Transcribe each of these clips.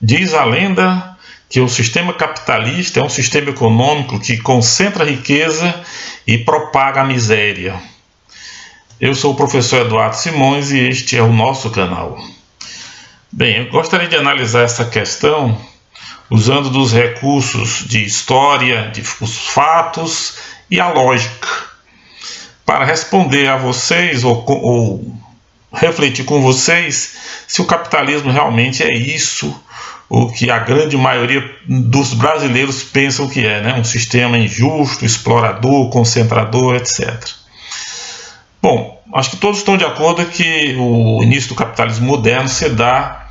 Diz a lenda que o sistema capitalista é um sistema econômico que concentra a riqueza e propaga a miséria. Eu sou o professor Eduardo Simões e este é o nosso canal. Bem, eu gostaria de analisar essa questão usando dos recursos de história, de os fatos e a lógica, para responder a vocês ou refletir com vocês se o capitalismo realmente é isso, o que a grande maioria dos brasileiros pensam que é, né? Um sistema injusto, explorador, concentrador, etc. Bom, acho que todos estão de acordo que o início do capitalismo moderno se dá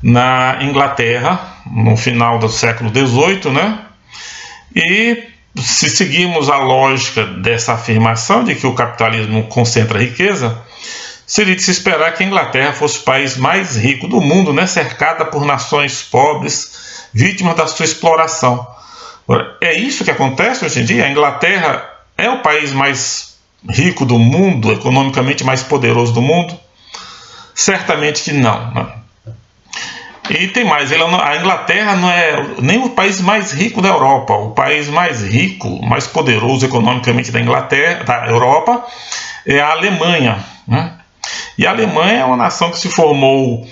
na Inglaterra, no final do século XVIII, né? E se seguirmos a lógica dessa afirmação de que o capitalismo concentra riqueza, seria de se esperar que a Inglaterra fosse o país mais rico do mundo, né? Cercada por nações pobres, vítimas da sua exploração. Agora, é isso que acontece hoje em dia? A Inglaterra é o país mais rico do mundo, economicamente mais poderoso do mundo? Certamente que não, né? E tem mais, a Inglaterra não é nem o país mais rico da Europa. O país mais rico, mais poderoso economicamente da Europa, é a Alemanha, né? E a Alemanha é uma nação que se formou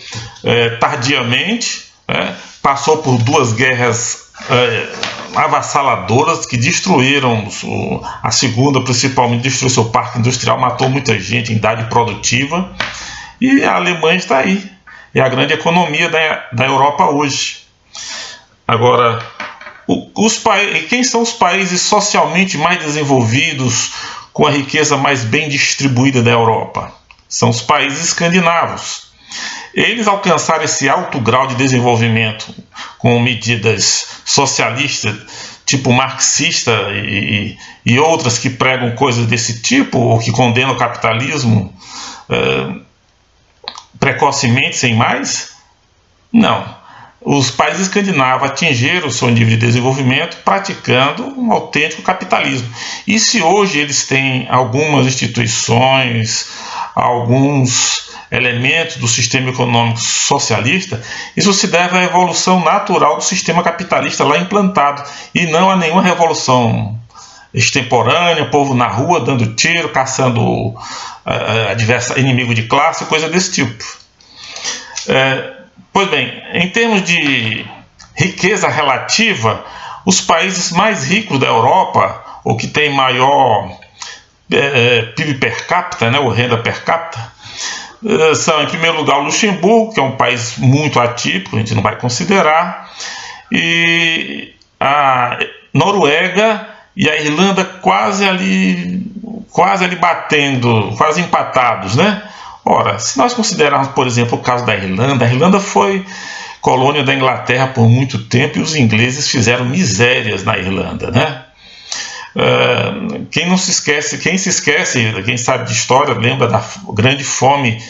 tardiamente, né? Passou por duas guerras avassaladoras que destruíram, a segunda principalmente destruiu seu parque industrial, matou muita gente em idade produtiva, e a Alemanha está aí. É a grande economia da Europa hoje. Agora, quem são os países socialmente mais desenvolvidos, com a riqueza mais bem distribuída da Europa? São os países escandinavos. Eles alcançaram esse alto grau de desenvolvimento com medidas socialistas, tipo marxista e outras que pregam coisas desse tipo, ou que condenam o capitalismo precocemente, sem mais? Não. Os países escandinavos atingiram o seu nível de desenvolvimento praticando um autêntico capitalismo. E se hoje eles têm algumas instituições, alguns elementos do sistema econômico socialista, isso se deve à evolução natural do sistema capitalista lá implantado, e não a nenhuma revolução extemporânea, povo na rua dando tiro, caçando inimigo de classe, coisa desse tipo. Pois bem, em termos de riqueza relativa, os países mais ricos da Europa, ou que têm maior PIB per capita, né, ou renda per capita, são, em primeiro lugar, o Luxemburgo, que é um país muito atípico, a gente não vai considerar, e a Noruega e a Irlanda quase ali batendo, quase empatados, né? Ora, se nós considerarmos, por exemplo, o caso da Irlanda, a Irlanda foi colônia da Inglaterra por muito tempo e os ingleses fizeram misérias na Irlanda, né? Quem se esquece, quem sabe de história, lembra da grande fome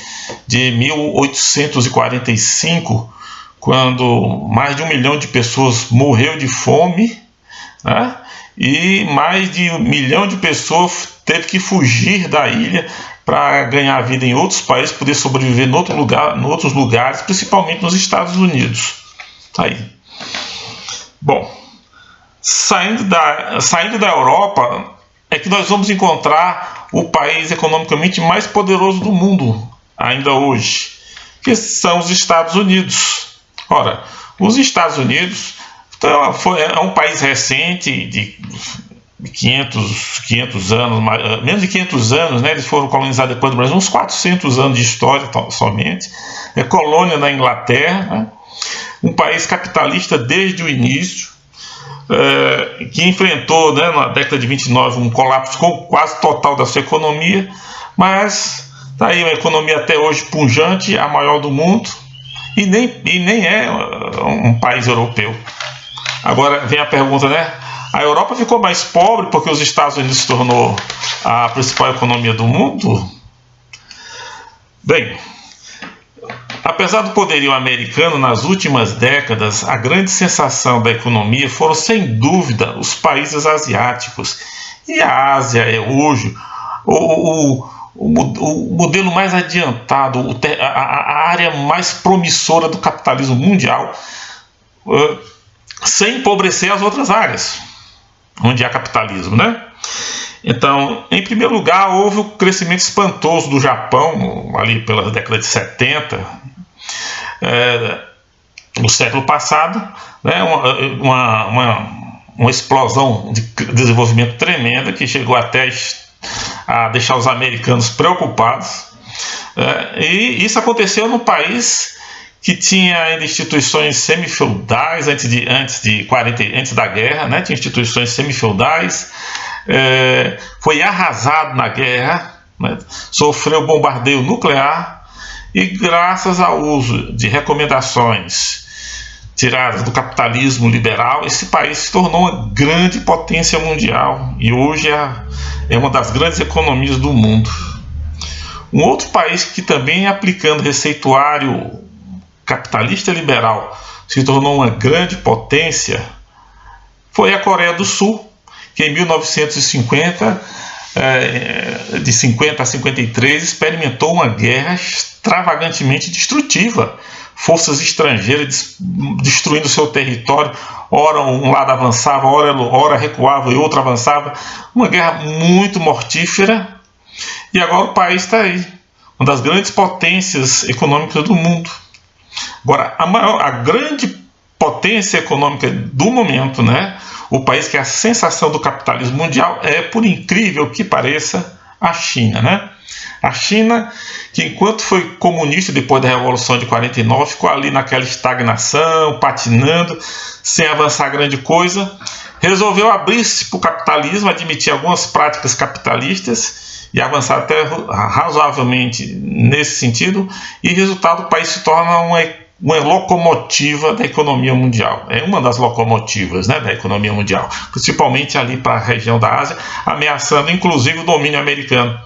de 1845, quando mais de 1 milhão de pessoas morreu de fome, né? E mais de 1 milhão de pessoas teve que fugir da ilha para ganhar vida em outros países, poder sobreviver em outros lugares, principalmente nos Estados Unidos. Aí. Bom, saindo da Europa, é que nós vamos encontrar o país economicamente mais poderoso do mundo, ainda hoje, que são os Estados Unidos. Ora, os Estados Unidos é um país recente, de 500 anos, menos de 500 anos, né? Eles foram colonizados depois do Brasil, uns 400 anos de história somente. É colônia da Inglaterra, né? Um país capitalista desde o início, que enfrentou, né, na década de 29 um colapso quase total da sua economia, mas está aí uma economia até hoje pujante, a maior do mundo, e nem é um país europeu. Agora vem a pergunta, né? A Europa ficou mais pobre porque os Estados Unidos se tornou a principal economia do mundo? Bem, apesar do poderio americano nas últimas décadas, a grande sensação da economia foram, sem dúvida, os países asiáticos. E a Ásia é hoje o modelo mais adiantado, a área mais promissora do capitalismo mundial, sem empobrecer as outras áreas onde há capitalismo, né? Então, em primeiro lugar, houve o crescimento espantoso do Japão, ali pela década de 70, no século passado, né? Uma explosão de desenvolvimento tremenda que chegou até a deixar os americanos preocupados. E isso aconteceu num país que tinha ainda instituições semifeudais antes da guerra, né? Tinha instituições semifeudais, foi arrasado na guerra, né? Sofreu bombardeio nuclear e, graças ao uso de recomendações tiradas do capitalismo liberal, esse país se tornou uma grande potência mundial e hoje é uma das grandes economias do mundo. Um outro país que também, aplicando receituário capitalista liberal, se tornou uma grande potência foi a Coreia do Sul, que em 1950, de 50 a 53, experimentou uma guerra extravagantemente destrutiva. Forças estrangeiras destruindo seu território, ora um lado avançava, ora recuava e outro avançava. Uma guerra muito mortífera. E agora o país está aí, uma das grandes potências econômicas do mundo. Agora, a grande potência econômica do momento, né, o país que é a sensação do capitalismo mundial, é, por incrível que pareça, a China, né? A China, que enquanto foi comunista depois da Revolução de 49, ficou ali naquela estagnação, patinando, sem avançar grande coisa, resolveu abrir-se para o capitalismo, admitir algumas práticas capitalistas e avançar até razoavelmente nesse sentido, e resultado, o país se torna uma locomotiva da economia mundial. É uma das locomotivas, né, da economia mundial, principalmente ali para a região da Ásia, ameaçando inclusive o domínio americano,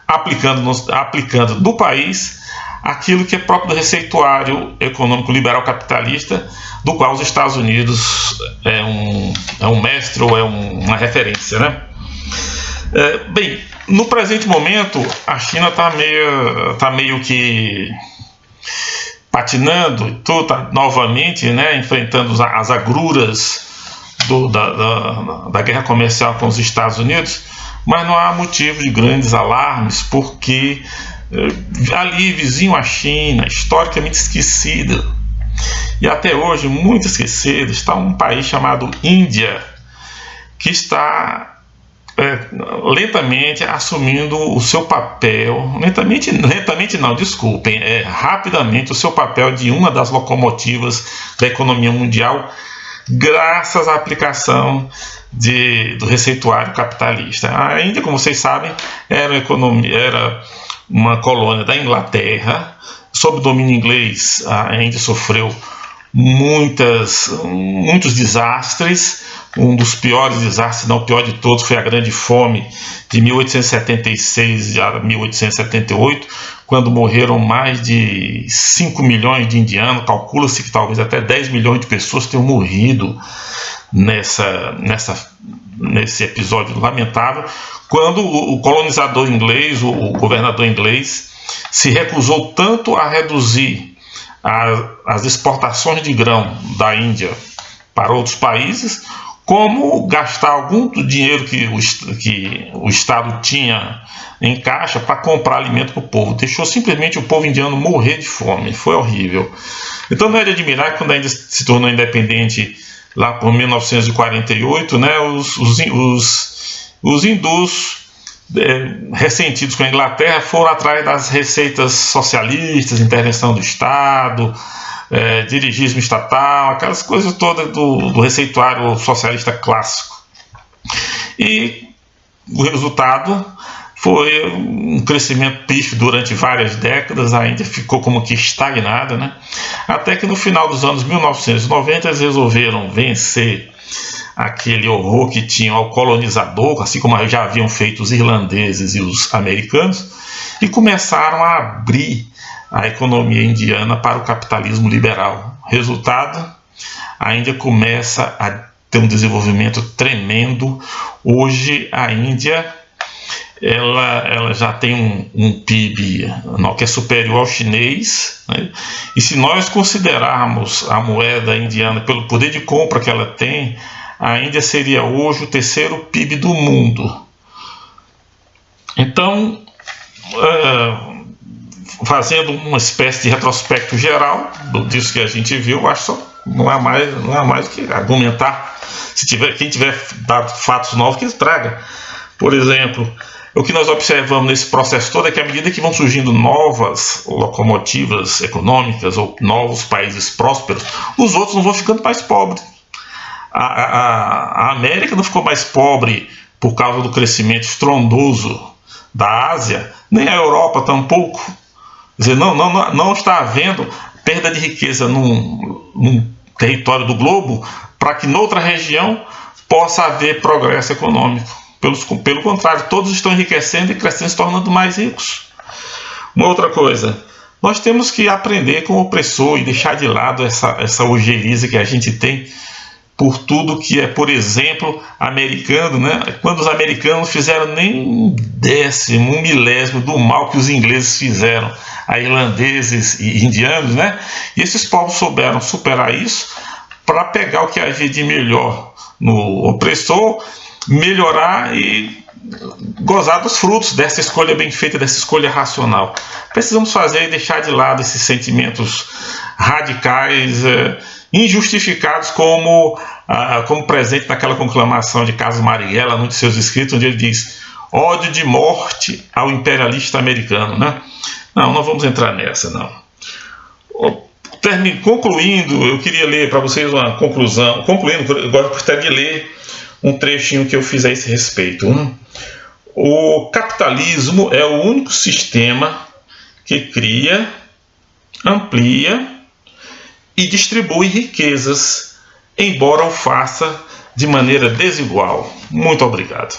aplicando no país aquilo que é próprio do receituário econômico liberal capitalista, do qual os Estados Unidos é um mestre ou é uma referência, né? Bem, no presente momento a China está meio que patinando, está novamente, né, enfrentando as agruras da guerra comercial com os Estados Unidos, mas não há motivo de grandes alarmes, porque ali, vizinho à China, historicamente esquecida, e até hoje muito esquecido, está um país chamado Índia, que está lentamente assumindo o seu papel, rapidamente o seu papel de uma das locomotivas da economia mundial, graças à aplicação do receituário capitalista. A Índia, como vocês sabem, era uma colônia da Inglaterra, sob domínio inglês. A Índia sofreu muitos desastres. Um dos piores desastres, não o pior de todos, foi a Grande Fome de 1876 a 1878, quando morreram mais de 5 milhões de indianos. Calcula-se que talvez até 10 milhões de pessoas tenham morrido nesse episódio lamentável, quando o colonizador inglês, o governador inglês, se recusou tanto a reduzir as exportações de grão da Índia para outros países, como gastar algum do dinheiro que o Estado tinha em caixa para comprar alimento para o povo. Deixou simplesmente o povo indiano morrer de fome. Foi horrível. Então não é de admirar que, quando a Índia se tornou independente lá por 1948, né, os hindus ressentidos com a Inglaterra foram atrás das receitas socialistas, intervenção do Estado, dirigismo estatal, aquelas coisas todas do receituário socialista clássico. E o resultado foi um crescimento pífio durante várias décadas. A Índia ficou como que estagnada, né? Até que no final dos anos 1990 eles resolveram vencer aquele horror que tinham ao colonizador, assim como já haviam feito os irlandeses e os americanos, e começaram a abrir a economia indiana para o capitalismo liberal. Resultado, a Índia começa a ter um desenvolvimento tremendo. Hoje a Índia ela já tem um PIB que é superior ao chinês, né? E se nós considerarmos a moeda indiana pelo poder de compra que ela tem, a Índia seria hoje o terceiro PIB do mundo. Então, fazendo uma espécie de retrospecto geral disso que a gente viu, eu acho que não é mais do que argumentar. Quem tiver dado fatos novos, que traga. Por exemplo, o que nós observamos nesse processo todo é que à medida que vão surgindo novas locomotivas econômicas ou novos países prósperos, os outros não vão ficando mais pobres. A América não ficou mais pobre por causa do crescimento estrondoso da Ásia, nem a Europa tampouco. Quer dizer, não está havendo perda de riqueza num território do globo para que noutra região possa haver progresso econômico. Pelo contrário, todos estão enriquecendo e crescendo, se tornando mais ricos. Uma outra coisa, nós temos que aprender com o opressor e deixar de lado essa ojeriza que a gente tem por tudo que é, por exemplo, americano, né? Quando os americanos fizeram nem um décimo, um milésimo do mal que os ingleses fizeram a irlandeses e indianos, né? E esses povos souberam superar isso para pegar o que havia de melhor no opressor, melhorar e gozar dos frutos dessa escolha bem feita, dessa escolha racional. Precisamos fazer e deixar de lado esses sentimentos radicais, injustificados, como presente naquela conclamação de Carlos Marighella, num de seus escritos, onde ele diz: ódio de morte ao imperialista americano, né? Não vamos entrar nessa, não. Concluindo, eu queria ler para vocês uma conclusão. Concluindo, eu gostaria de ler um trechinho que eu fiz a esse respeito. O capitalismo é o único sistema que cria, amplia e distribui riquezas, embora o faça de maneira desigual. Muito obrigado.